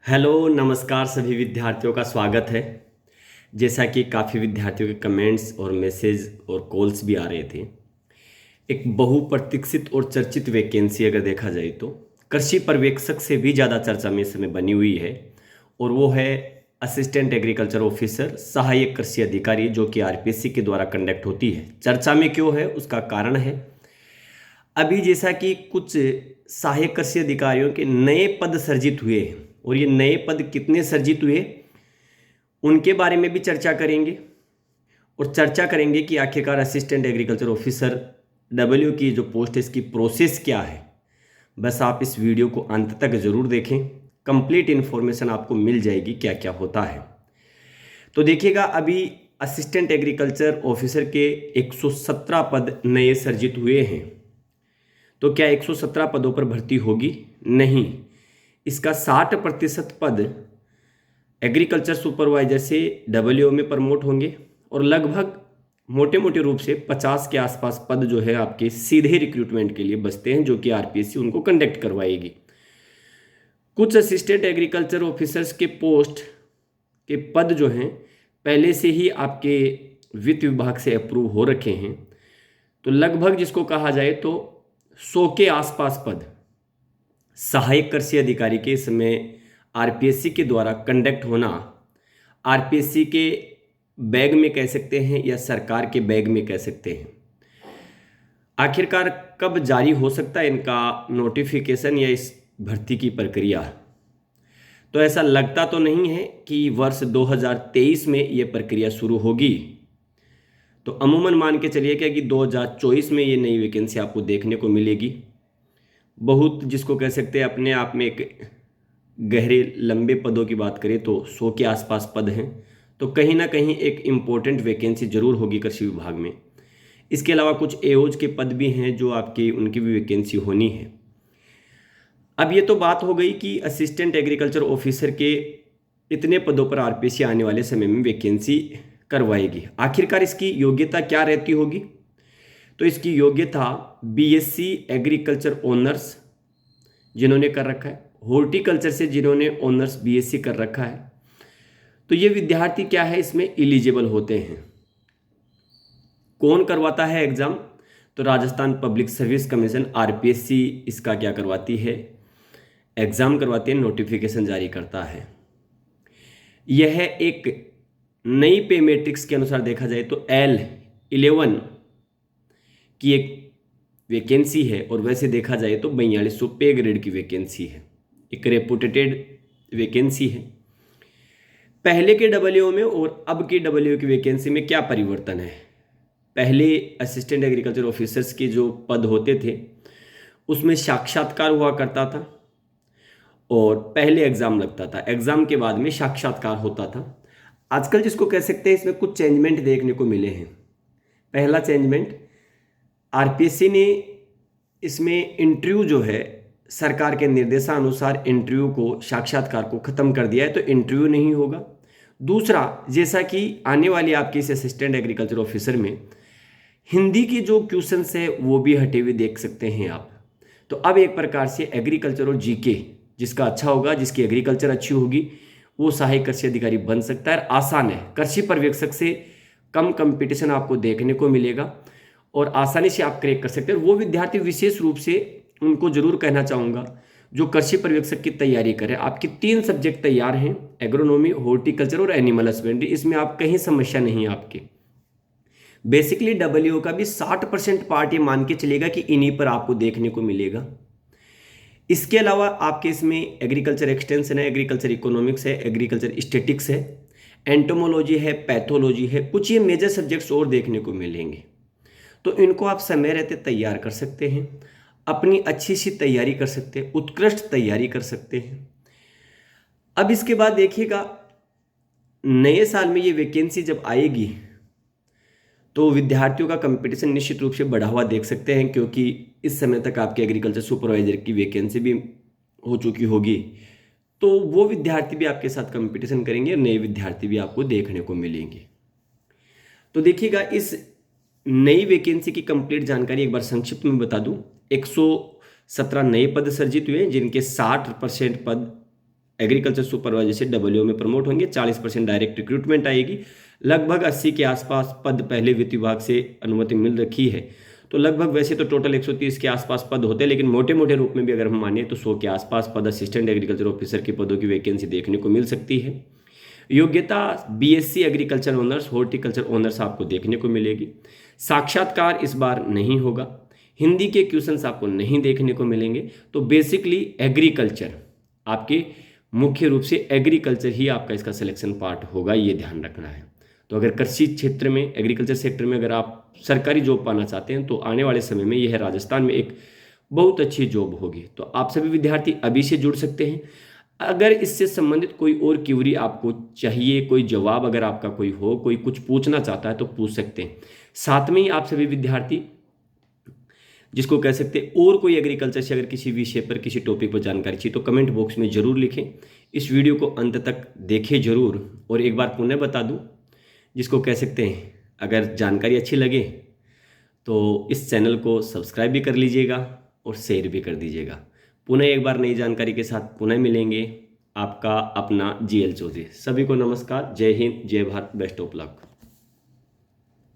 Hello नमस्कार सभी विद्यार्थियों का स्वागत है। जैसा कि काफ़ी विद्यार्थियों के कमेंट्स और मैसेज और कॉल्स भी आ रहे थे, एक बहुप्रतीक्षित और चर्चित वैकेंसी अगर देखा जाए तो कृषि पर्यवेक्षक से भी ज़्यादा चर्चा में इस समय बनी हुई है और वो है असिस्टेंट एग्रीकल्चर ऑफिसर, सहायक कृषि अधिकारी, जो कि आरपीएससी के द्वारा कंडक्ट होती है। चर्चा में क्यों है उसका कारण है, अभी जैसा कि कुछ सहायक कृषि अधिकारियों के नए पद सर्जित हुए हैं और ये नए पद कितने सर्जित हुए उनके बारे में भी चर्चा करेंगे और चर्चा करेंगे कि आखिरकार असिस्टेंट एग्रीकल्चर ऑफिसर डब्ल्यू की जो पोस्ट है इसकी प्रोसेस क्या है। बस आप इस वीडियो को अंत तक ज़रूर देखें, कंप्लीट इन्फॉर्मेशन आपको मिल जाएगी क्या क्या होता है। तो देखिएगा, अभी असिस्टेंट एग्रीकल्चर ऑफिसर के 117 पद नए सर्जित हुए हैं। तो क्या 117 पदों पर भर्ती होगी? नहीं, इसका 60% पद एग्रीकल्चर सुपरवाइजर से डब्ल्यू में प्रमोट होंगे और लगभग मोटे मोटे रूप से 50 के आसपास पद जो है आपके सीधे रिक्रूटमेंट के लिए बचते हैं, जो कि आरपीएससी उनको कंडक्ट करवाएगी। कुछ असिस्टेंट एग्रीकल्चर ऑफिसर्स के पोस्ट के पद जो हैं पहले से ही आपके वित्त विभाग से अप्रूव हो रखे हैं। तो लगभग जिसको कहा जाए तो 100 के आसपास पद सहायक कृषि अधिकारी के समय आरपीएससी के द्वारा कंडक्ट होना, आरपीएससी के बैग में कह सकते हैं या सरकार के बैग में कह सकते हैं। आखिरकार कब जारी हो सकता है इनका नोटिफिकेशन या इस भर्ती की प्रक्रिया? तो ऐसा लगता तो नहीं है कि वर्ष 2023 में ये प्रक्रिया शुरू होगी। तो अमूमन मान के चलिए कि 2024 में ये नई वैकेंसी आपको देखने को मिलेगी। बहुत जिसको कह सकते हैं अपने आप में एक गहरे लंबे पदों की बात करें तो 100 के आसपास पद हैं। तो कहीं ना कहीं एक इम्पोर्टेंट वैकेंसी जरूर होगी कृषि विभाग में। इसके अलावा कुछ एओज के पद भी हैं जो आपकी उनकी भी वैकेंसी होनी है। अब ये तो बात हो गई कि असिस्टेंट एग्रीकल्चर ऑफिसर के इतने पदों पर आरपीएससी आने वाले समय में वैकेंसी करवाएगी। आखिरकार इसकी योग्यता क्या रहती होगी? तो इसकी योग्यता बीएससी एग्रीकल्चर ऑनर्स जिन्होंने कर रखा है, हॉर्टिकल्चर से जिन्होंने ऑनर्स बीएससी कर रखा है, तो ये विद्यार्थी क्या है इसमें एलिजिबल होते हैं। कौन करवाता है एग्जाम? तो Rajasthan public service commission RPSC इसका क्या करवाती है, एग्जाम करवाती है, नोटिफिकेशन जारी करता है। यह एक नई पे मैट्रिक्स के अनुसार देखा जाए तो L11 की एक वैकेंसी है और वैसे देखा जाए तो 4200 पे ग्रेड की वैकेंसी है। एक रेपुटेटेड वैकेंसी है। पहले के डब्ल्यू में और अब के डब्ल्यू की वैकेंसी में क्या परिवर्तन है? पहले असिस्टेंट एग्रीकल्चर ऑफिसर्स के जो पद होते थे उसमें साक्षात्कार हुआ करता था और पहले एग्जाम लगता था, एग्जाम के बाद में साक्षात्कार होता था। आजकल जिसको कह सकते हैं इसमें कुछ चेंजमेंट देखने को मिले हैं। पहला चेंजमेंट, आरपीएससी ने इसमें इंटरव्यू जो है सरकार के निर्देशानुसार इंटरव्यू को, साक्षात्कार को ख़त्म कर दिया है, तो इंटरव्यू नहीं होगा। दूसरा, जैसा कि आने वाली आपकी इस असिस्टेंट एग्रीकल्चर ऑफिसर में हिंदी के जो क्वेश्चंस है वो भी हटे हुए देख सकते हैं आप। तो अब एक प्रकार से एग्रीकल्चर और जीके जिसका अच्छा होगा, जिसकी एग्रीकल्चर अच्छी होगी, वो सहायक कृषि अधिकारी बन सकता है। आसान है, कृषि पर्यवेक्षक से कम कंपटीशन आपको देखने को मिलेगा और आसानी से आप क्रैक कर सकते हैं। वो विद्यार्थी विशेष रूप से उनको जरूर कहना चाहूँगा जो कृषि पर्यवेक्षक की तैयारी करें। आपके 3 सब्जेक्ट तैयार हैं, एग्रोनॉमी, हॉर्टिकल्चर और एनिमल हस्बेंड्री। इसमें आप कहीं समस्या नहीं है आपके। बेसिकली डब्ल्यू का भी 60% पार्ट ये मान के चलेगा कि इन्हीं पर आपको देखने को मिलेगा। इसके अलावा आपके इसमें एग्रीकल्चर एक्सटेंशन है, एग्रीकल्चर इकोनॉमिक्स है, एग्रीकल्चर स्टेटिक्स है, एंटोमोलॉजी है, पैथोलॉजी है, कुछ ये मेजर सब्जेक्ट्स और देखने को मिलेंगे। तो इनको आप समय रहते तैयार कर सकते हैं, अपनी अच्छी सी तैयारी कर सकते हैं, उत्कृष्ट तैयारी कर सकते हैं। अब इसके बाद देखिएगा, नए साल में ये वैकेंसी जब आएगी तो विद्यार्थियों का कंपटीशन निश्चित रूप से बढ़ा हुआ देख सकते हैं, क्योंकि इस समय तक आपके एग्रीकल्चर सुपरवाइजर की वैकेंसी भी हो चुकी होगी। तो वो विद्यार्थी भी आपके साथ कंपटीशन करेंगे और नए विद्यार्थी भी आपको देखने को मिलेंगे। तो देखिएगा, इस नई वैकेंसी की कंप्लीट जानकारी एक बार संक्षिप्त में बता दूं। 117 नए पद सर्जित हुए जिनके 60% पद एग्रीकल्चर सुपरवाइजर से डब्ल्यू में प्रमोट होंगे, 40% डायरेक्ट रिक्रूटमेंट आएगी। लगभग 80 के आसपास पद पहले वित्त विभाग से अनुमति मिल रखी है। तो लगभग वैसे तो टोटल 130 के आसपास पद होते हैं, लेकिन मोटे मोटे रूप में भी अगर हम माने तो 100 के आसपास पद असिस्टेंट एग्रीकल्चर ऑफिसर के पदों की वैकेंसी देखने को मिल सकती है। योग्यता BSc agriculture honours, horticulture honours आपको देखने को मिलेगी। साक्षात्कार इस बार नहीं होगा। हिंदी के क्वेश्चंस आपको नहीं देखने को मिलेंगे। तो बेसिकली एग्रीकल्चर आपके मुख्य रूप से एग्रीकल्चर ही आपका इसका सिलेक्शन पार्ट होगा, ये ध्यान रखना है। तो अगर कृषि क्षेत्र में, एग्रीकल्चर सेक्टर में अगर आप सरकारी जॉब पाना चाहते हैं तो आने वाले समय में यह राजस्थान में एक बहुत अच्छी जॉब होगी। तो आप सभी विद्यार्थी अभी से जुड़ सकते हैं। अगर इससे संबंधित कोई और क्यूरी आपको चाहिए, कोई जवाब अगर आपका कोई हो, कोई कुछ पूछना चाहता है तो पूछ सकते हैं। साथ में ही आप सभी विद्यार्थी जिसको कह सकते हैं और कोई एग्रीकल्चर से अगर किसी विषय पर, किसी टॉपिक पर जानकारी चाहिए तो कमेंट बॉक्स में ज़रूर लिखें। इस वीडियो को अंत तक देखें जरूर। और एक बार पुनः बता दूं, जिसको कह सकते हैं अगर जानकारी अच्छी लगे तो इस चैनल को सब्सक्राइब भी कर लीजिएगा और शेयर भी कर दीजिएगा। पुनः एक बार नई जानकारी के साथ पुनः मिलेंगे। आपका अपना GL चौधरी। सभी को नमस्कार, जय हिंद, जय भारत, बेस्ट ऑफ लक।